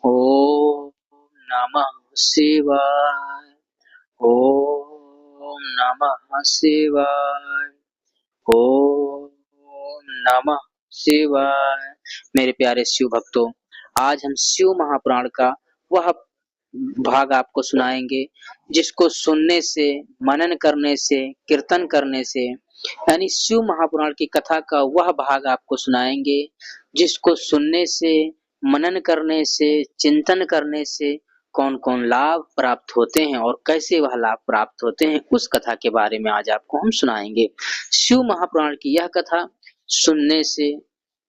ओम नमः शिवाय। ओम नमः शिवाय। ओम नमः शिवाय। मेरे प्यारे शिव भक्तों, आज हम शिव महापुराण का वह भाग आपको सुनाएंगे जिसको सुनने से, मनन करने से, कीर्तन करने से, यानी शिव महापुराण की कथा का वह भाग आपको सुनाएंगे जिसको सुनने से, मनन करने से, चिंतन करने से कौन कौन लाभ प्राप्त होते हैं और कैसे वह लाभ प्राप्त होते हैं, उस कथा के बारे में आज आपको हम सुनाएंगे। शिव महापुराण की यह कथा सुनने से,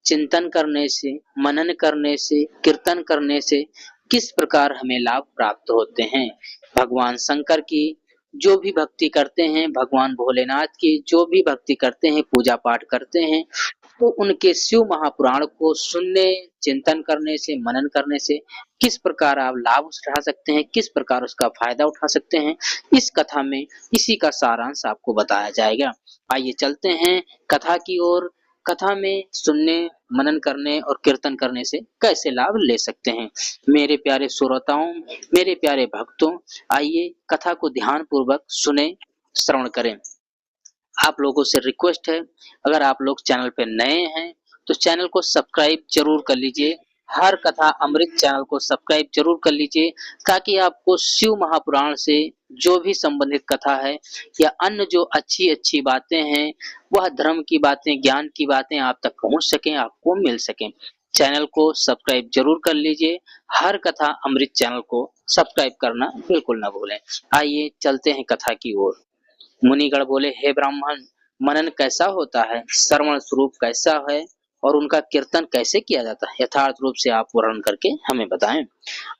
चिंतन करने से, मनन करने से, कीर्तन करने से किस प्रकार हमें लाभ प्राप्त होते हैं। भगवान शंकर की जो भी भक्ति करते हैं, भगवान भोलेनाथ की जो भी भक्ति करते हैं, पूजा पाठ करते हैं, तो उनके शिव महापुराण को सुनने, चिंतन करने से, मनन करने से किस प्रकार आप लाभ उठा सकते हैं, किस प्रकार उसका फायदा उठा सकते हैं, इस कथा में इसी का सारांश आपको बताया जाएगा। आइए चलते हैं कथा की ओर। कथा में सुनने, मनन करने और कीर्तन करने से कैसे लाभ ले सकते हैं। मेरे प्यारे श्रोताओं, मेरे प्यारे भक्तों, आइए कथा को ध्यान पूर्वक सुने, श्रवण करें। आप लोगों से रिक्वेस्ट है, अगर आप लोग चैनल पे नए हैं तो चैनल को सब्सक्राइब जरूर कर लीजिए। हर कथा अमृत चैनल को सब्सक्राइब जरूर कर लीजिए ताकि आपको शिव महापुराण से जो भी संबंधित कथा है या अन्य जो अच्छी अच्छी बातें हैं, वह धर्म की बातें, ज्ञान की बातें आप तक पहुंच सकें, आपको मिल सकें। चैनल को सब्सक्राइब जरूर कर लीजिए। हर कथा अमृत चैनल को सब्सक्राइब करना बिल्कुल ना भूलें। आइए चलते हैं कथा की ओर। मुनिगण बोले, हे ब्राह्मण, मनन कैसा होता है, श्रवण स्वरूप कैसा है और उनका कीर्तन कैसे किया जाता है, यथार्थ रूप से आप वर्णन करके हमें बताएं।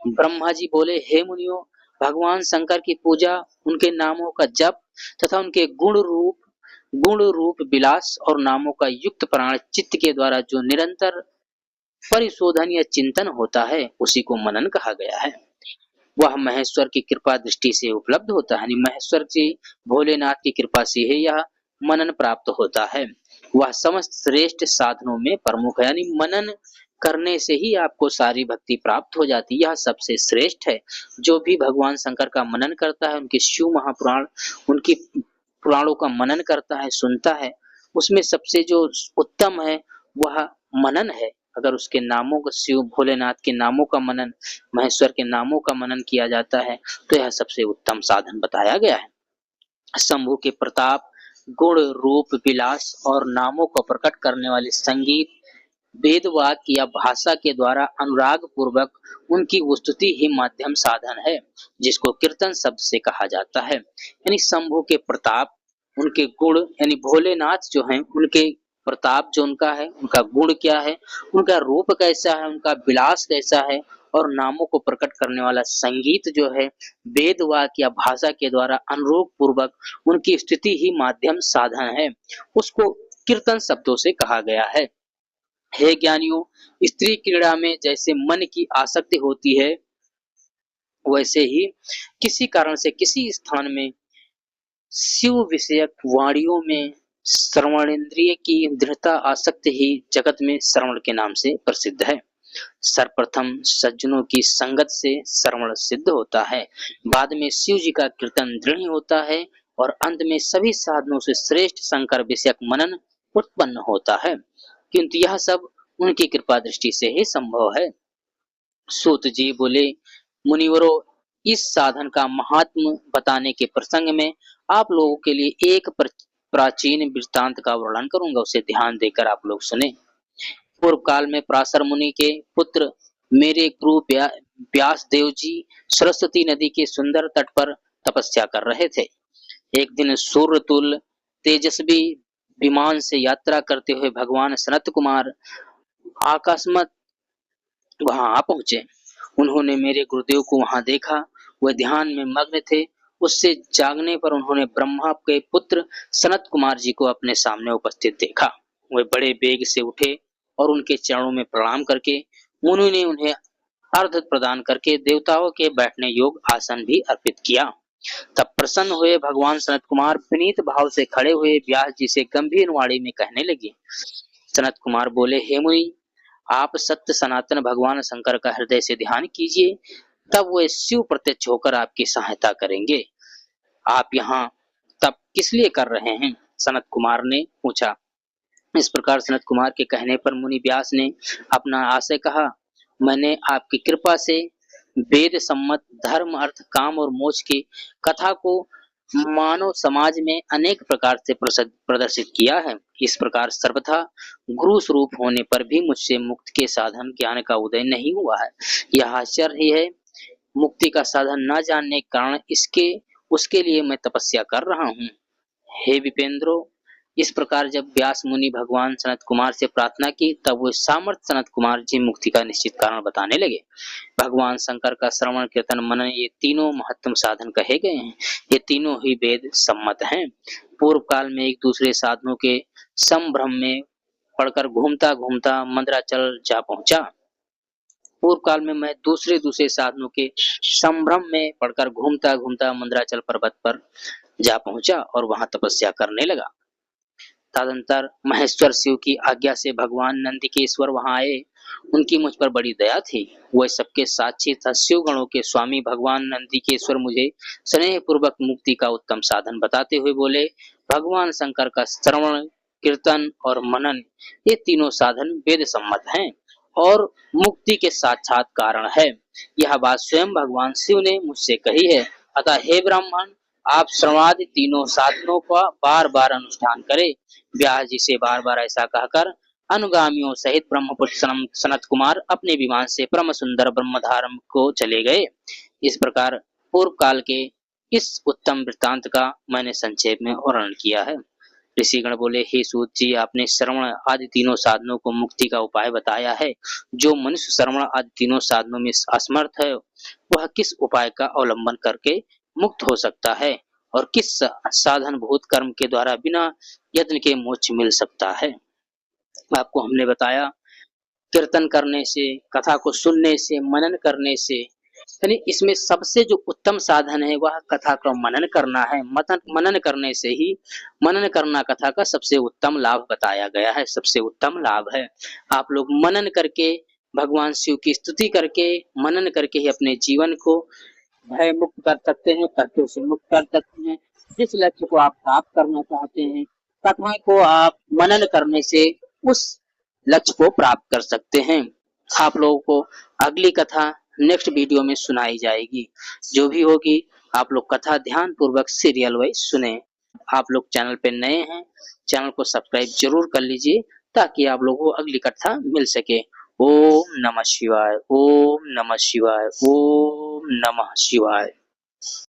ब्रह्मा जी बोले, हे मुनियों, भगवान शंकर की पूजा, उनके नामों का जप तथा उनके गुण रूप विलास और नामों का युक्त प्राण चित्त के द्वारा जो निरंतर परिशोधन या चिंतन होता है, उसी को मनन कहा गया है। वह महेश्वर की कृपा दृष्टि से उपलब्ध होता है, यानी महेश्वर जी भोलेनाथ की कृपा से ही यह मनन प्राप्त होता है। वह समस्त श्रेष्ठ साधनों में प्रमुख है, यानी मनन करने से ही आपको सारी भक्ति प्राप्त हो जाती है। यह सबसे श्रेष्ठ है। जो भी भगवान शंकर का मनन करता है, उनके शिव महापुराण, उनकी पुराणों का मनन करता है, सुनता है, उसमें सबसे जो उत्तम है वह मनन है। अगर उसके नामों का, शिव भोलेनाथ के नामों का मनन, महेश्वर के नामों का मनन किया जाता है तो यह सबसे उत्तम साधन बताया गया है। शंभु के प्रताप, गुण रूप विलास और नामों को प्रकट करने वाले संगीत, वेद वाक्य या भाषा के द्वारा अनुराग पूर्वक उनकी स्तुति ही माध्यम साधन है, जिसको कीर्तन शब्द से कहा जाता है। यानी शंभु के प्रताप, उनके गुण, यानी भोलेनाथ जो हैं, उनके प्रताप जो उनका है, उनका गुण क्या है, उनका रूप कैसा है, उनका विलास कैसा है, और नामों को प्रकट करने वाला संगीत जो है, वेद वाक्य या भाषा के द्वारा अनुरूप पूर्वक उनकी स्थिति ही माध्यम साधन है, उसको कीर्तन शब्दों से कहा गया है। हे ज्ञानियों, स्त्री क्रीड़ा में जैसे मन की आसक्ति होती है, वैसे ही किसी कारण से किसी स्थान में शिव विषयक वाणियों में श्रवणेन्द्रिय की दृढ़ता आसक्ति ही जगत में श्रवण के नाम से प्रसिद्ध है। सर्वप्रथम सज्जनों की संगत से श्रवण सिद्ध होता है, बाद में शिव जी का कीर्तन दृढ़ होता है और अंत में सभी साधनों से श्रेष्ठ शंकर विषयक मनन उत्पन्न होता है, किंतु यह सब उनकी कृपा दृष्टि से ही संभव है। सूत जी बोले, मुनिवरों, इस साधन का महात्म बताने के प्रसंग में आप लोगों के लिए एक प्राचीन वृत्तांत का वर्णन करूंगा, उसे ध्यान देकर आप लोग सुने। पूर्व काल में पराशर मुनि के पुत्र मेरे गुरु व्यास देव जी सरस्वती नदी के सुंदर तट पर तपस्या कर रहे थे। एक दिन सूर्यतुल्य तेजस्वी विमान से यात्रा करते हुए भगवान सनत कुमार आकस्मत वहां आ पहुंचे। उन्होंने मेरे गुरुदेव को वहां देखा, वह ध्यान में मग्न थे। उससे जागने पर उन्होंने ब्रह्मा के पुत्र सनत कुमार जी को अपने सामने उपस्थित देखा। वे बड़े वेग से उठे और उनके चरणों में प्रणाम करके उन्होंने उन्हें अर्घ्य प्रदान करके देवताओं के बैठने योग्य आसन भी अर्पित किया। तब प्रसन्न हुए भगवान सनत कुमार विनीत भाव से खड़े हुए व्यास जी से गंभीर वाणी में कहने लगे। सनत कुमार बोले, हे मुनि, आप सत्य सनातन भगवान शंकर का हृदय से ध्यान कीजिए, तब वे शिव प्रत्यक्ष होकर आपकी सहायता करेंगे। आप यहाँ तप किस लिए कर रहे हैं? सनत कुमार ने पूछा। इस प्रकार सनत कुमार के कहने पर मुनि व्यास ने अपना आशय कहा। मैंने आपकी कृपा से वेद सम्मत धर्म अर्थ काम और मोक्ष की कथा को मानव समाज में अनेक प्रकार से प्रदर्शित किया है। इस प्रकार सर्वथा गुरु स्वरूप होने पर भी मुझसे मुक्ति के साधन ज्ञान का उदय नहीं हुआ है। यह आश्चर्य ही है। मुक्ति का साधन न जानने के कारण इसके उसके लिए मैं तपस्या कर रहा हूँ। हे विपेंद्रो, इस प्रकार जब व्यास मुनि भगवान सनत कुमार से प्रार्थना की, तब वो सामर्थ सनत कुमार जी मुक्ति का निश्चित कारण बताने लगे। भगवान शंकर का श्रवण कीर्तन मनन ये तीनों महत्तम साधन कहे गए हैं। ये तीनों ही वेद सम्मत हैं। पूर्व काल में एक दूसरे साधनों के संभ्रम में पढ़कर घूमता घूमता मंदराचल जा पहुंचा। पूर्व काल में मैं दूसरे साधनों के संभ्रम में पढ़कर घूमता घूमता मंदराचल पर्वत पर जा पहुंचा और वहां तपस्या करने लगा। तदंतर महेश्वर शिव की आज्ञा से भगवान नंदिकेश्वर वहां आए। उनकी मुझ पर बड़ी दया थी। वह सबके साक्षी था। शिव गणों के स्वामी भगवान नंदिकेश्वर मुझे स्नेह पूर्वक मुक्ति का उत्तम साधन बताते हुए बोले, भगवान शंकर का श्रवण कीर्तन और मनन ये तीनों साधन वेद सम्मत हैं और मुक्ति के साक्षात कारण है। यह बात स्वयं भगवान शिव ने मुझसे कही है। अतः हे ब्राह्मण, आप श्रवणादि तीनों साधनों का बार बार अनुष्ठान करें। व्यास जी से बार बार ऐसा कहकर अनुगामियों सहित ब्रह्मपुत्र सनत कुमार अपने विमान से परम सुंदर ब्रह्मधारम को चले गए। इस प्रकार पूर्व काल के इस उत्तम वृत्तांत का मैंने संक्षेप में वर्णन किया है। ऋषिगण बोले, हे सूत जी, आपने श्रवण आदि तीनों साधनों को मुक्ति का उपाय बताया है। जो मनुष्य श्रवण आदि तीनों साधनों में असमर्थ है, वह किस उपाय का अवलंबन करके मुक्त हो सकता है और किस साधन भूत कर्म के द्वारा बिना यत्न के मोक्ष मिल सकता है? आपको हमने बताया, कीर्तन करने से, कथा को सुनने से, मनन करने से, यानी इसमें सबसे जो उत्तम साधन है वह कथा का मनन करना है। मनन करने से ही, मनन करना कथा का सबसे उत्तम लाभ बताया गया है, सबसे उत्तम लाभ है। आप लोग मनन करके, भगवान शिव की स्तुति करके, मनन करके ही अपने जीवन को भय मुक्त कर सकते हैं, कष्टों से मुक्त कर सकते हैं। जिस लक्ष्य को आप प्राप्त करना चाहते हैं, कथा को आप मनन करने से उस लक्ष्य को प्राप्त कर सकते हैं। आप लोगों को अगली कथा नेक्स्ट वीडियो में सुनाई जाएगी। जो भी होगी आप लोग कथा ध्यान पूर्वक सीरियल वाइज सुने। आप लोग चैनल पे नए हैं, चैनल को सब्सक्राइब जरूर कर लीजिए ताकि आप लोगों को अगली कथा मिल सके। ओम नमः शिवाय, ओम नमः शिवाय, ओम नमः शिवाय।